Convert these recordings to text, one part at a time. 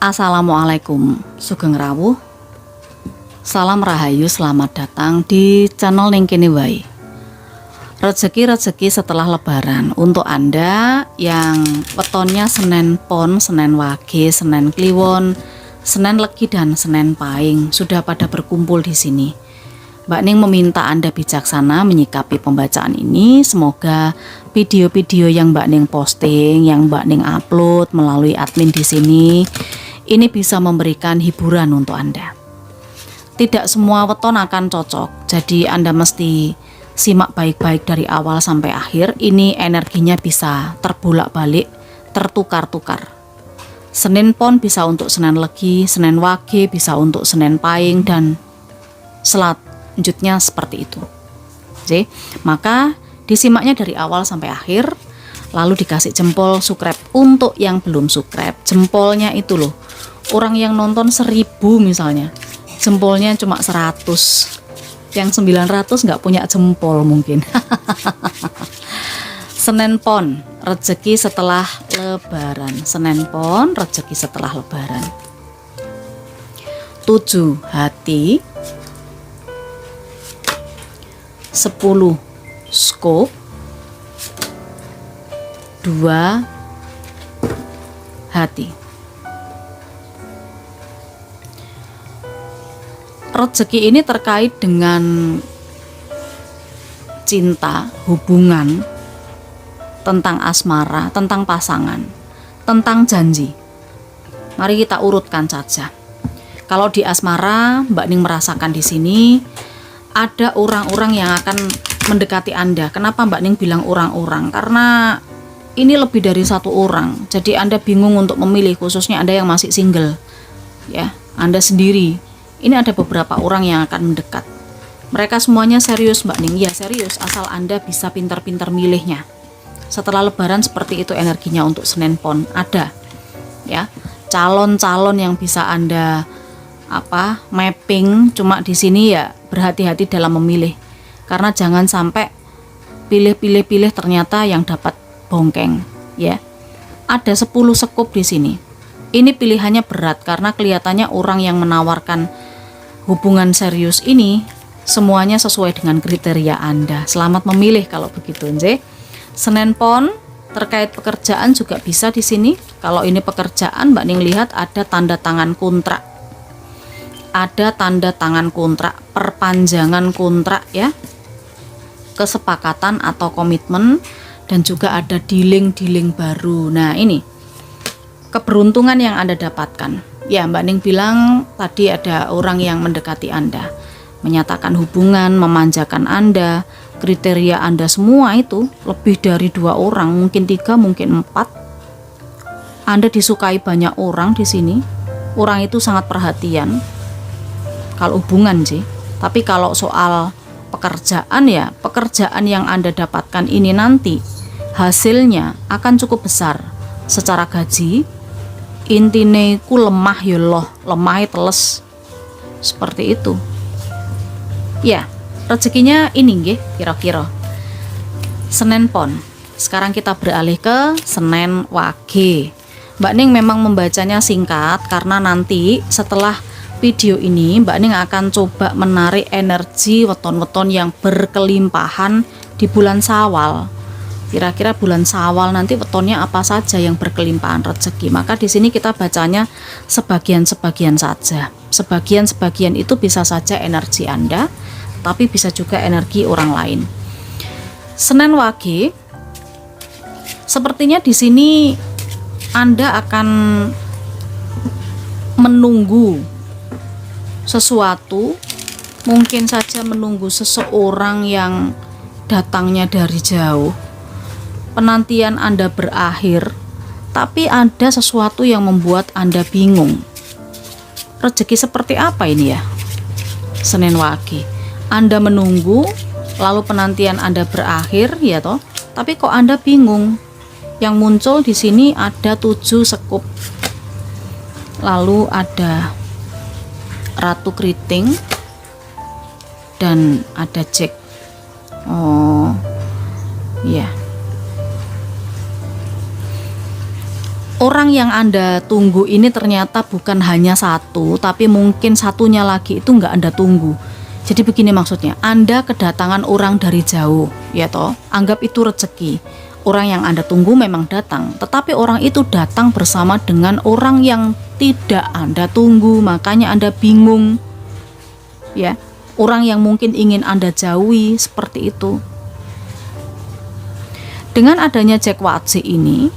Assalamualaikum, sugeng rawuh. Salam rahayu, selamat datang di channel ning kene wae. Rezeki setelah lebaran untuk Anda yang wetonnya Senin Pon, Senin Wage, Senin Kliwon, Senin Legi dan Senin Pahing sudah pada berkumpul di sini. Mbak Ning meminta Anda bijaksana menyikapi pembacaan ini. Semoga video-video yang Mbak Ning posting, yang Mbak Ning upload melalui admin di sini, ini bisa memberikan hiburan untuk Anda. Tidak semua weton akan cocok, jadi Anda mesti simak baik-baik dari awal sampai akhir. Ini energinya bisa terbolak-balik, tertukar-tukar. Senin Pon bisa untuk Senin Legi, Senin Wage bisa untuk Senin Pahing, dan selanjutnya seperti itu. Oke, maka disimaknya dari awal sampai akhir, lalu dikasih jempol subscribe. Untuk yang belum subscribe, jempolnya itu loh, orang yang nonton 1000 misalnya, jempolnya cuma 100, yang 900 nggak punya jempol mungkin. Senin Pon, rezeki setelah lebaran. Senin Pon, rezeki setelah lebaran. 7 hati, 10 skop, 2 hati. Rezeki ini terkait dengan cinta, hubungan, tentang asmara, tentang pasangan, tentang janji. Mari kita urutkan saja. Kalau di asmara, Mbak Ning merasakan di sini ada orang-orang yang akan mendekati Anda. Kenapa Mbak Ning bilang orang-orang? Karena ini lebih dari satu orang. Jadi Anda bingung untuk memilih, khususnya Anda yang masih single. Ya, Anda sendiri. Ini ada beberapa orang yang akan mendekat. Mereka semuanya serius Mbak Ning. Ya serius, asal Anda bisa pintar-pintar milihnya. Setelah lebaran seperti itu energinya untuk Senin Pon. Ada ya calon-calon yang bisa Anda mapping. Cuma di sini ya berhati-hati dalam memilih. Karena jangan sampai pilih ternyata yang dapat bongkeng ya. Ada 10 sekup di sini. Ini pilihannya berat karena kelihatannya orang yang menawarkan hubungan serius ini semuanya sesuai dengan kriteria Anda. Selamat memilih kalau begitu, nje. Senin Pon terkait pekerjaan juga bisa di sini. Kalau ini pekerjaan, Mbak Ning lihat ada tanda tangan kontrak. Ada tanda tangan kontrak, perpanjangan kontrak ya. Kesepakatan atau komitmen, dan juga ada dealing baru. Nah, ini keberuntungan yang Anda dapatkan. Ya, Mbak Ning bilang tadi ada orang yang mendekati Anda, menyatakan hubungan, memanjakan Anda, kriteria Anda semua itu lebih dari 2 orang, mungkin 3, mungkin 4. Anda disukai banyak orang di sini. Orang itu sangat perhatian. Kalau hubungan sih, tapi kalau soal pekerjaan ya, pekerjaan yang Anda dapatkan ini nanti hasilnya akan cukup besar secara gaji. Intine ku lemah ya loh, lemah teles seperti itu ya. Rezekinya ini nggih kira-kira Senin Pon. Sekarang kita beralih ke Senin Wage. Mbak Ning memang membacanya singkat karena nanti setelah video ini Mbak Ning akan coba menarik energi weton-weton yang berkelimpahan di bulan Syawal. Kira-kira bulan Syawal nanti wetonnya apa saja yang berkelimpahan rezeki. Maka di sini kita bacanya sebagian-sebagian saja. Sebagian-sebagian itu bisa saja energi Anda, tapi bisa juga energi orang lain. Senin Wage, sepertinya di sini Anda akan menunggu sesuatu, mungkin saja menunggu seseorang yang datangnya dari jauh. Penantian Anda berakhir, tapi ada sesuatu yang membuat Anda bingung. Rezeki seperti apa ini ya? Senin Wage. Anda menunggu, lalu penantian Anda berakhir, ya toh? Tapi kok Anda bingung? Yang muncul di sini ada 7 sekup. Lalu ada Ratu Keriting dan ada Jack. Oh, ya. orang yang Anda tunggu ini ternyata bukan hanya satu, tapi mungkin satunya lagi itu nggak Anda tunggu. Jadi begini maksudnya, Anda kedatangan orang dari jauh, ya toh, anggap itu rezeki. Orang yang Anda tunggu memang datang, tetapi orang itu datang bersama dengan orang yang tidak Anda tunggu, makanya Anda bingung. Ya, orang yang mungkin ingin Anda jauhi, seperti itu. Dengan adanya Jack Watsi ini,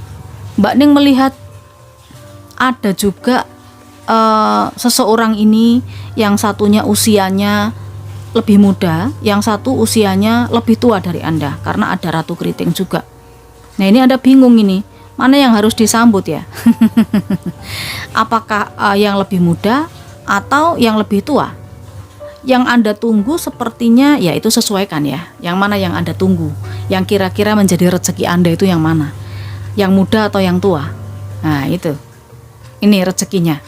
Mbak Ning melihat ada juga seseorang ini yang satunya usianya lebih muda, yang satu usianya lebih tua dari Anda, karena ada Ratu Keriting juga. Nah ini Anda bingung ini, mana yang harus disambut ya? Apakah yang lebih muda atau yang lebih tua? Yang Anda tunggu sepertinya ya itu sesuaikan ya, yang mana yang Anda tunggu, yang kira-kira menjadi rezeki Anda itu yang mana, yang muda atau yang tua. Nah itu, ini rezekinya.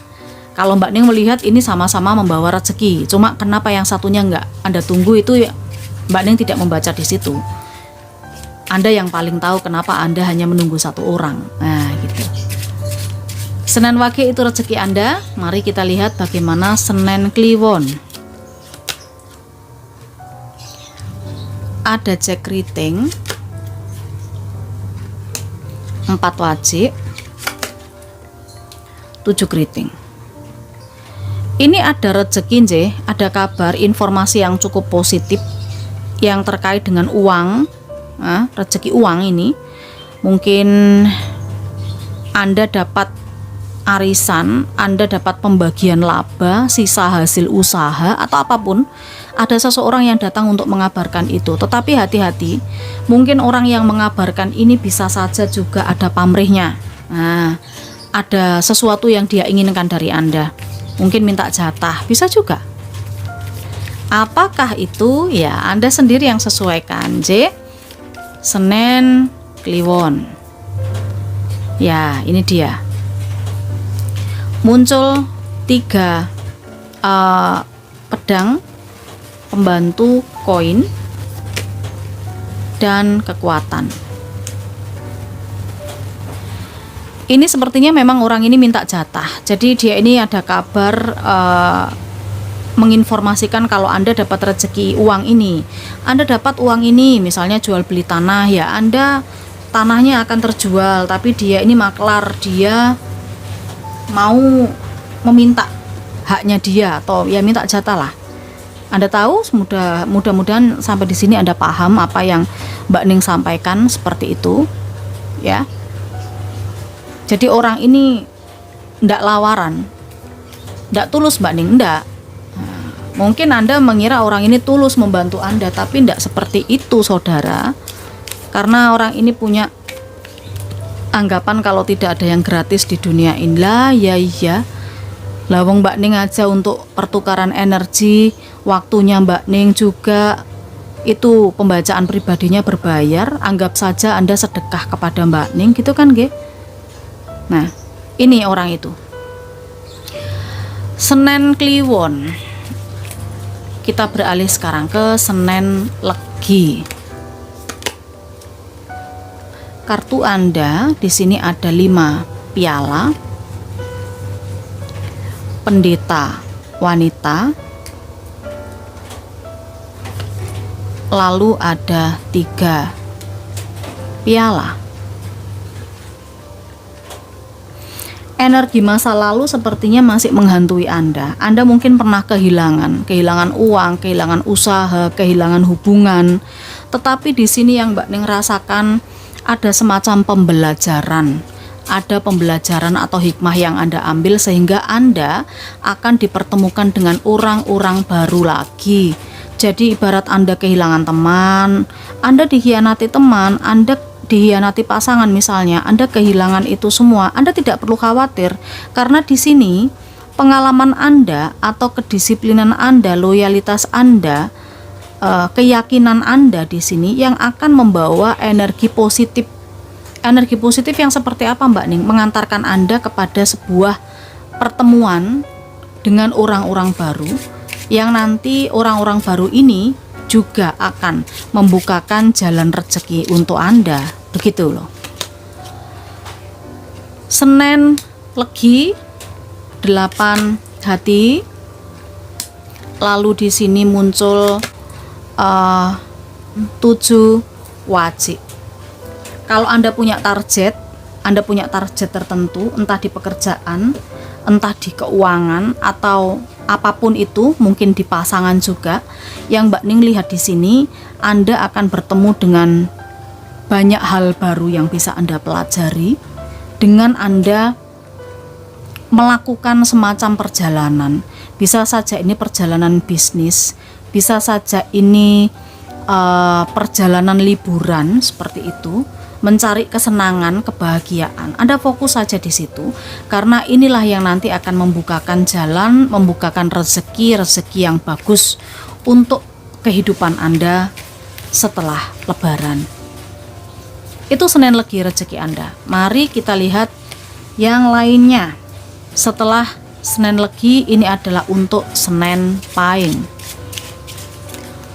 Kalau Mbak Ning melihat ini sama-sama membawa rezeki, cuma kenapa yang satunya nggak Anda tunggu itu ya, Mbak Ning tidak membaca di situ. Anda yang paling tahu kenapa Anda hanya menunggu satu orang. Nah gitu. Senen Wage itu rezeki Anda. Mari kita lihat bagaimana Senen Kliwon. Ada Jack Keriting, 4 wajik, 7 keriting. Ini ada rezeki, ada kabar, informasi yang cukup positif yang terkait dengan uang. Nah, rezeki uang ini mungkin Anda dapat arisan, Anda dapat pembagian laba, sisa hasil usaha atau apapun. Ada seseorang yang datang untuk mengabarkan itu, tetapi hati-hati, mungkin orang yang mengabarkan ini bisa saja juga ada pamrihnya. Nah, ada sesuatu yang dia inginkan dari Anda, mungkin minta jatah, bisa juga. Apakah itu? Ya, Anda sendiri yang sesuaikan. J. Senen Kliwon. Ya, ini dia. Muncul 3 pedang, pembantu koin, dan kekuatan. Ini sepertinya memang orang ini minta jatah. Jadi dia ini ada kabar menginformasikan kalau Anda dapat rezeki uang ini. Anda dapat uang ini, misalnya jual beli tanah ya, Anda tanahnya akan terjual, tapi dia ini maklar, dia mau meminta haknya dia atau ya minta jatah lah. Anda tahu, mudah-mudahan sampai di sini Anda paham apa yang Mbak Ning sampaikan seperti itu, ya. Jadi orang ini ndak lawaran, ndak tulus Mbak Ning, ndak. Mungkin Anda mengira orang ini tulus membantu Anda, tapi ndak seperti itu, saudara. Karena orang ini punya anggapan kalau tidak ada yang gratis di dunia ini. Lah, ya iya. Lawang Mbak Ning aja untuk pertukaran energi, waktunya Mbak Ning juga itu pembacaan pribadinya berbayar. Anggap saja Anda sedekah kepada Mbak Ning, gitu kan, Ge? Nah, ini orang itu. Senen Kliwon. Kita beralih sekarang ke Senen Legi. Kartu Anda di sini ada 5 piala, pendeta wanita, lalu ada 3 piala. Energi masa lalu sepertinya masih menghantui Anda. Anda mungkin pernah kehilangan uang, kehilangan usaha, kehilangan hubungan. Tetapi di sini yang Mbak Ning rasakan ada semacam pembelajaran. Ada pembelajaran atau hikmah yang Anda ambil sehingga Anda akan dipertemukan dengan orang-orang baru lagi. Jadi ibarat Anda kehilangan teman, Anda dikhianati teman, Anda dihianati pasangan misalnya, Anda kehilangan itu semua, Anda tidak perlu khawatir karena di sini pengalaman Anda atau kedisiplinan Anda, loyalitas Anda, keyakinan Anda di sini yang akan membawa energi positif. Energi positif yang seperti apa Mbak Ning? Mengantarkan Anda kepada sebuah pertemuan dengan orang-orang baru yang nanti orang-orang baru ini juga akan membukakan jalan rezeki untuk Anda, begitu loh. Senen Legi 8 hati. Lalu di sini muncul 7 wajik. Kalau Anda punya target tertentu, entah di pekerjaan, entah di keuangan, atau apapun itu, mungkin di pasangan juga, yang Mbak Ning lihat di sini, Anda akan bertemu dengan banyak hal baru yang bisa Anda pelajari dengan Anda melakukan semacam perjalanan. Bisa saja ini perjalanan bisnis, bisa saja ini perjalanan liburan seperti itu, mencari kesenangan, kebahagiaan. Anda fokus saja di situ, karena inilah yang nanti akan membukakan jalan, membukakan rezeki yang bagus untuk kehidupan Anda setelah Lebaran. Itu Senen Legi rezeki Anda. Mari kita lihat yang lainnya. Setelah Senen Legi, ini adalah untuk Senen Pahing.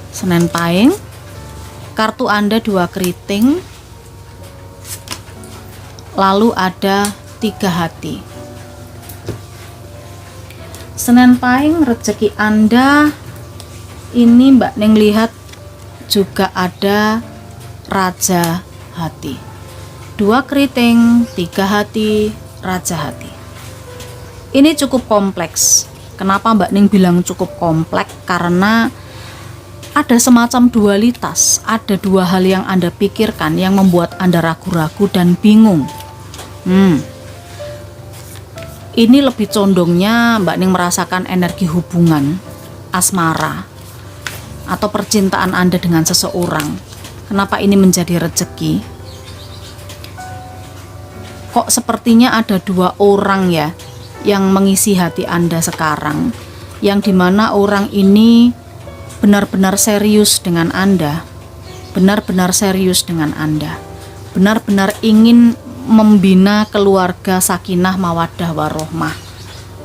Senen Pahing, kartu Anda 2 keriting, lalu ada 3 hati. Senen Pahing rezeki Anda, ini Mbak Ning lihat juga ada Raja Hati. 2 keriting, 3 hati, Raja Hati. Ini cukup kompleks. Kenapa Mbak Ning bilang cukup kompleks? Karena ada semacam dualitas, ada 2 hal yang Anda pikirkan yang membuat Anda ragu-ragu dan bingung. Ini lebih condongnya Mbak Ning merasakan energi hubungan asmara atau percintaan Anda dengan seseorang. Kenapa ini menjadi rezeki? Kok sepertinya ada 2 orang ya yang mengisi hati Anda sekarang, yang dimana orang ini benar-benar serius dengan Anda, benar-benar serius dengan Anda, benar-benar ingin membina keluarga sakinah mawaddah warohmah.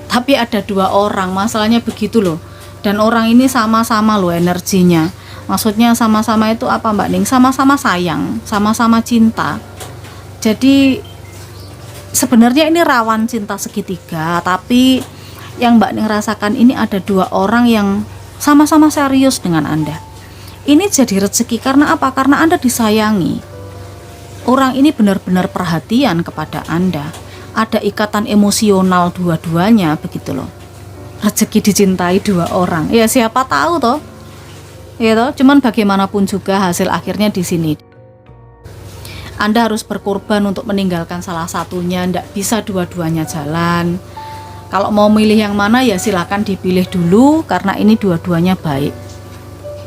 Tapi ada 2 orang, masalahnya begitu loh. Dan orang ini sama-sama loh energinya. Maksudnya sama-sama itu apa Mbak Ning? Sama-sama sayang, sama-sama cinta. Jadi sebenarnya ini rawan cinta segitiga, tapi yang Mbak Ning rasakan ini ada 2 orang yang sama-sama serius dengan Anda. Ini jadi rezeki karena apa? Karena Anda disayangi. Orang ini benar-benar perhatian kepada Anda. Ada ikatan emosional dua-duanya, begitu loh. Rezeki dicintai 2 orang. Ya siapa tahu toh. Ya toh, cuman bagaimanapun juga hasil akhirnya di sini. Anda harus berkorban untuk meninggalkan salah satunya, ndak bisa dua-duanya jalan. Kalau mau milih yang mana ya silakan dipilih dulu, karena ini dua-duanya baik.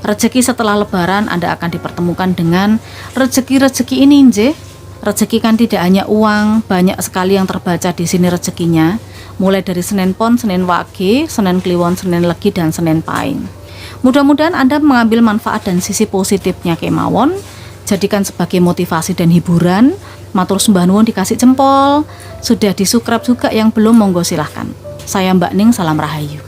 Rezeki setelah Lebaran Anda akan dipertemukan dengan rezeki-rezeki ini, nje. Rezeki kan tidak hanya uang, banyak sekali yang terbaca di sini rezekinya. Mulai dari Senen Pon, Senen Wage, Senen Kliwon, Senen Legi, dan Senen Pahing. Mudah-mudahan Anda mengambil manfaat dan sisi positifnya kemawon. Jadikan sebagai motivasi dan hiburan. Matur sembah nuwun dikasih jempol. Sudah di subscribe juga, yang belum monggo silahkan. Saya Mbak Ning, salam rahayu.